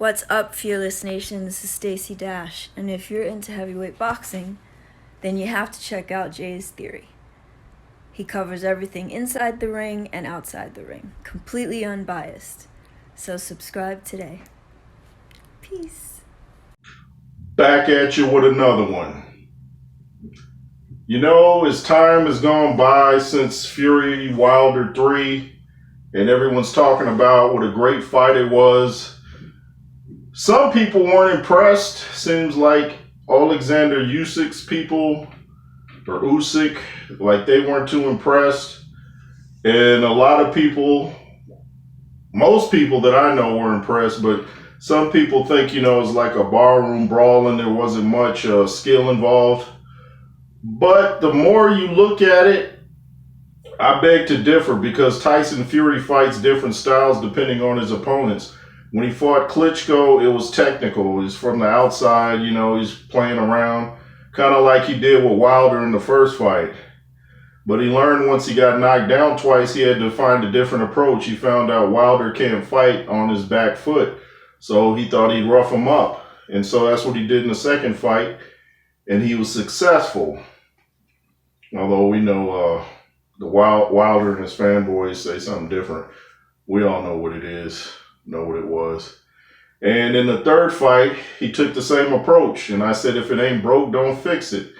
What's up, Fearless Nation? This is Stacy Dash, and if you're into heavyweight boxing, then you have to check out Jay's Theory. He covers everything inside the ring and outside the ring, completely unbiased. So subscribe today. Peace. Back at you with another one. You know, as time has gone by since Fury Wilder 3, and everyone's talking about what a great fight it was, some people weren't impressed. Seems like Alexander Usyk's people, or Usyk, like they weren't too impressed. And a lot of people, most people that I know were impressed, but some people think, it's like a barroom brawl and there wasn't much skill involved. But the more you look at it, I beg to differ, because Tyson Fury fights different styles depending on his opponents. When he fought Klitschko, it was technical. He's from the outside, he's playing around, kind of like he did with Wilder in the first fight. But he learned once he got knocked down twice, he had to find a different approach. He found out Wilder can't fight on his back foot, so he thought he'd rough him up. And so that's what he did in the second fight, and he was successful. Although we know the Wilder and his fanboys say something different. We all know what it is, know what it was. And in the third fight, he took the same approach. And I said, if it ain't broke, don't fix it.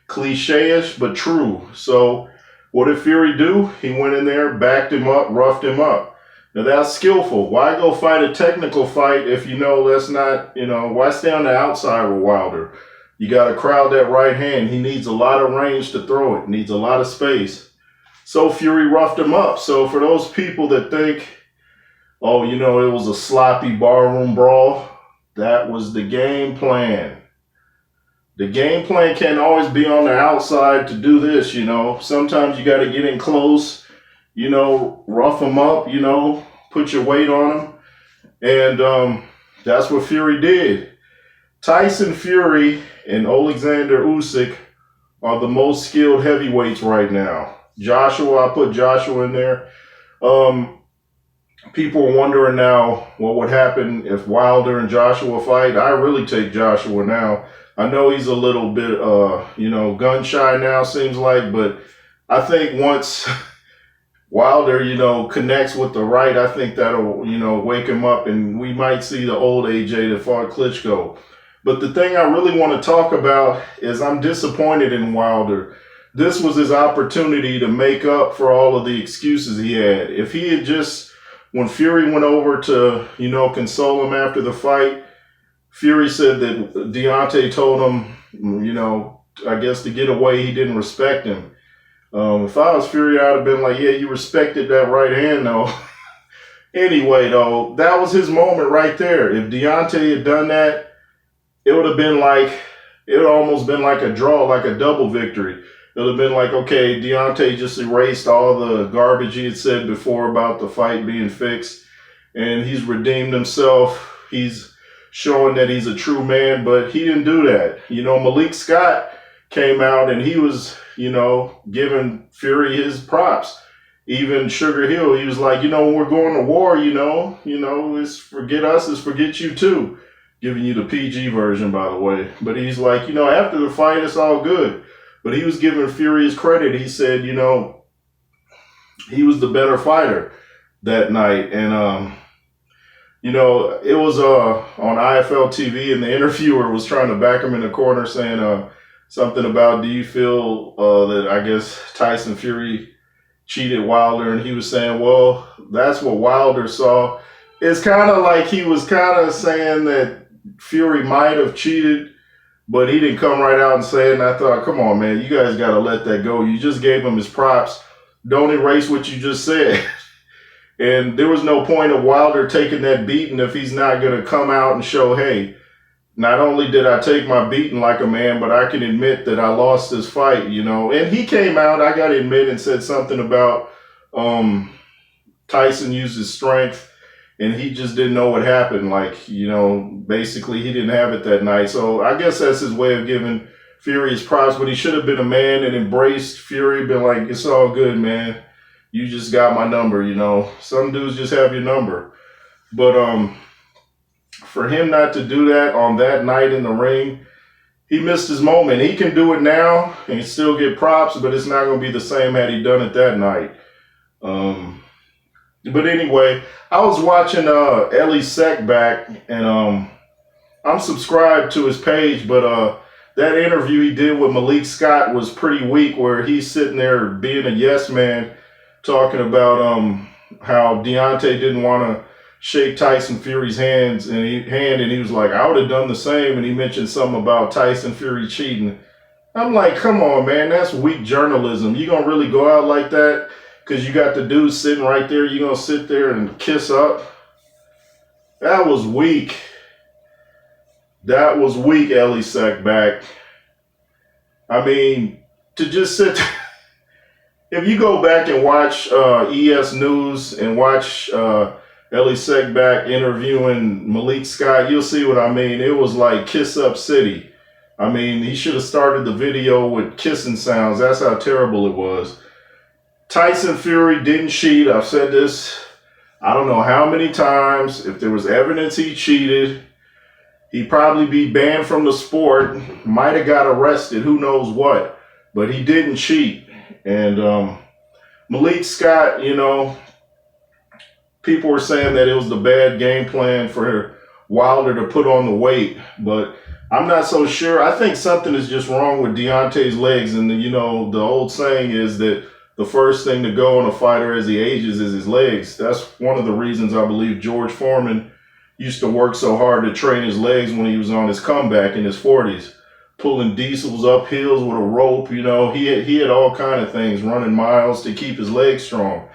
Cliche-ish, but true. So what did Fury do? He went in there, backed him up, roughed him up. Now that's skillful. Why go fight a technical fight if that's not, why stay on the outside with Wilder? You got to crowd that right hand. He needs a lot of range to throw it. Needs a lot of space. So Fury roughed him up. So for those people that think, it was a sloppy barroom brawl, that was the game plan. The game plan can't always be on the outside to do this, Sometimes you got to get in close, rough them up, put your weight on them. And that's what Fury did. Tyson Fury and Alexander Usyk are the most skilled heavyweights right now. Joshua, I put Joshua in there. People are wondering now what would happen if Wilder and Joshua fight. I really take Joshua now. I know he's a little bit, gun shy now, seems like, but I think once Wilder, connects with the right, I think that'll, wake him up, and we might see the old AJ that fought Klitschko. But the thing I really want to talk about is I'm disappointed in Wilder. This was his opportunity to make up for all of the excuses he had. If he had just, when Fury went over to, console him after the fight, Fury said that Deontay told him, I guess to get away, he didn't respect him. If I was Fury, I'd have been like, yeah, you respected that right hand, though. Anyway, though, that was his moment right there. If Deontay had done that, it would almost been like a draw, like a double victory. It would have been like, okay, Deontay just erased all the garbage he had said before about the fight being fixed, and he's redeemed himself. He's showing that he's a true man, but he didn't do that. Malik Scott came out and he was, giving Fury his props. Even Sugar Hill, he was like, when we're going to war, it's forget us, it's forget you too. Giving you the PG version, by the way. But he's like, after the fight, it's all good. But he was giving Fury his credit. He said, he was the better fighter that night. And, it was on IFL TV, and the interviewer was trying to back him in the corner saying something about, do you feel that, I guess, Tyson Fury cheated Wilder? And he was saying, well, that's what Wilder saw. It's kind of like he was kind of saying that Fury might have cheated, but he didn't come right out and say it. And I thought, come on, man, you guys got to let that go. You just gave him his props. Don't erase what you just said. And there was no point of Wilder taking that beating if he's not going to come out and show, hey, not only did I take my beating like a man, but I can admit that I lost this fight, And he came out, I got to admit, and said something about Tyson used his strength, and he just didn't know what happened. Basically he didn't have it that night. So I guess that's his way of giving Fury his props, but he should have been a man and embraced Fury, been like, it's all good, man. You just got my number, Some dudes just have your number. But for him not to do that on that night in the ring, he missed his moment. He can do it now and still get props, but it's not going to be the same had he done it that night. But anyway, I was watching Ellie Sek back, and I'm subscribed to his page, but that interview he did with Malik Scott was pretty weak, where he's sitting there being a yes man, talking about how Deontay didn't want to shake Tyson Fury's hand, and he was like, I would have done the same, and he mentioned something about Tyson Fury cheating. I'm like, come on, man, that's weak journalism. You gonna really go out like that? Because you got the dude sitting right there, you gonna sit there and kiss up? That was weak. That was weak, Ellie Sek back. I mean, to just sit... If you go back and watch ES News and watch Ellie Sek back interviewing Malik Scott, you'll see what I mean. It was like Kiss Up City. I mean, he should have started the video with kissing sounds. That's how terrible it was. Tyson Fury didn't cheat. I've said this I don't know how many times. If there was evidence he cheated, he'd probably be banned from the sport, might have got arrested, who knows what. But he didn't cheat. And Malik Scott, you know, people were saying that it was the bad game plan for Wilder to put on the weight, but I'm not so sure. I think something is just wrong with Deontay's legs. And, you know, the old saying is that the first thing to go on a fighter as he ages is his legs. That's one of the reasons I believe George Foreman used to work so hard to train his legs when he was on his comeback in his 40s, pulling diesels up hills with a rope. You know, he had all kind of things, running miles to keep his legs strong.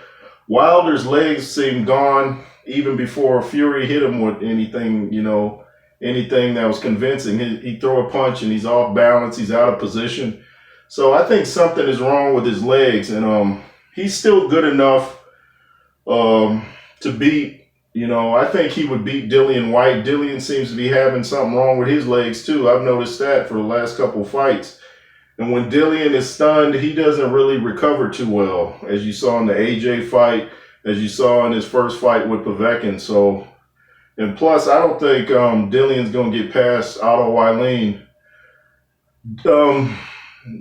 Wilder's legs seemed gone even before Fury hit him with anything, you know, anything that was convincing. He'd throw a punch and he's off balance, he's out of position. So I think something is wrong with his legs, and he's still good enough to beat, you know, I think he would beat Dillian White. Dillian seems to be having something wrong with his legs too. I've noticed that for the last couple of fights. And when Dillian is stunned, he doesn't really recover too well, as you saw in the AJ fight, as you saw in his first fight with Povetkin. So, and plus, I don't think Dillian's going to get past Otto Wylien.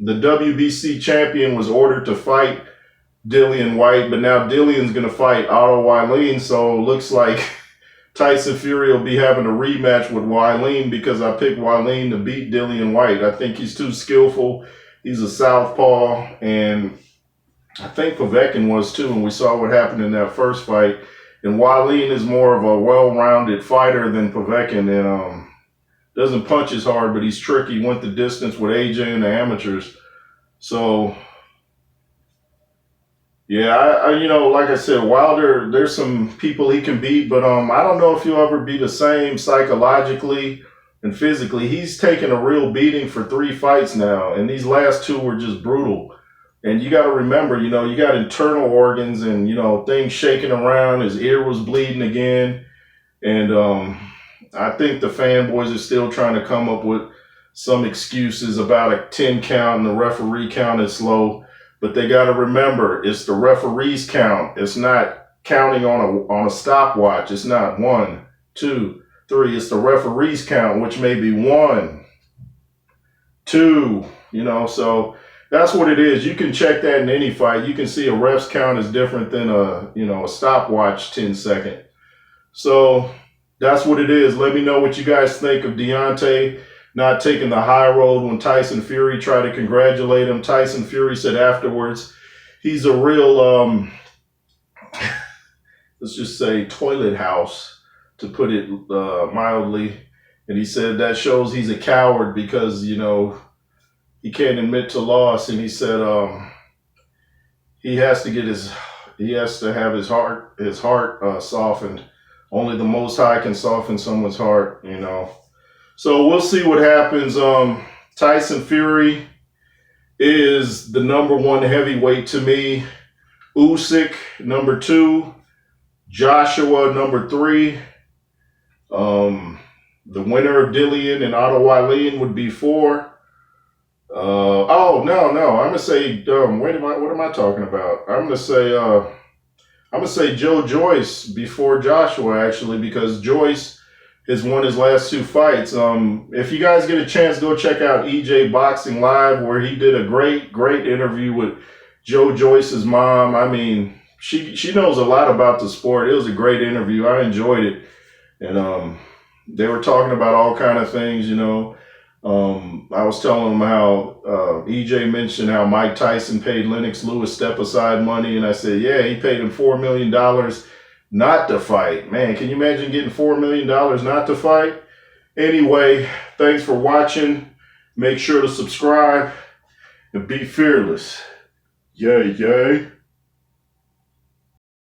The WBC champion was ordered to fight Dillian White, but now Dillian's going to fight Otto Wylien, so it looks like Tyson Fury will be having a rematch with Wylien, because I picked Wylien to beat Dillian White. I think he's too skillful. He's a southpaw, and I think Povetkin was too, and we saw what happened in that first fight. And Wylien is more of a well-rounded fighter than Povetkin, and doesn't punch as hard, but he's tricky. Went the distance with AJ and the amateurs. So, yeah, I you know, like I said, Wilder, there's some people he can beat, but I don't know if he'll ever be the same psychologically and physically. He's taken a real beating for 3 fights now, and these last 2 were just brutal. And you got to remember, you know, you got internal organs and, you know, things shaking around. His ear was bleeding again. And I think the fanboys are still trying to come up with some excuses about a 10 count and the referee count is slow. But they got to remember, it's the referee's count. It's not counting on a stopwatch. It's not 1, 2, 3. It's the referee's count, which may be 1, 2, you know, so that's what it is. You can check that in any fight. You can see a ref's count is different than a stopwatch 10-second. So that's what it is. Let me know what you guys think of Deontay not taking the high road when Tyson Fury tried to congratulate him. Tyson Fury said afterwards, he's a real, let's just say, toilet house, to put it mildly. And he said that shows he's a coward because, you know, he can't admit to loss. And he said he has to have his heart softened. Only the Most High can soften someone's heart, you know. So we'll see what happens. Tyson Fury is the number 1 heavyweight to me. Usyk, number 2. Joshua, number 3. The winner of Dillian and Otto Wylien would be 4. No. I'm gonna say. What am I talking about? I'm gonna say Joe Joyce before Joshua, actually, because Joyce has won his last 2 fights. If you guys get a chance, go check out EJ Boxing Live, where he did a great interview with Joe Joyce's mom. I mean, she knows a lot about the sport. It was a great interview. I enjoyed it. And they were talking about all kind of things, you know. I was telling them how EJ mentioned how Mike Tyson paid Lennox Lewis step-aside money, and I said, yeah, he paid him $4 million not to fight. Man, can you imagine getting $4 million not to fight? Anyway, thanks for watching. Make sure to subscribe and be fearless. Yay, yay.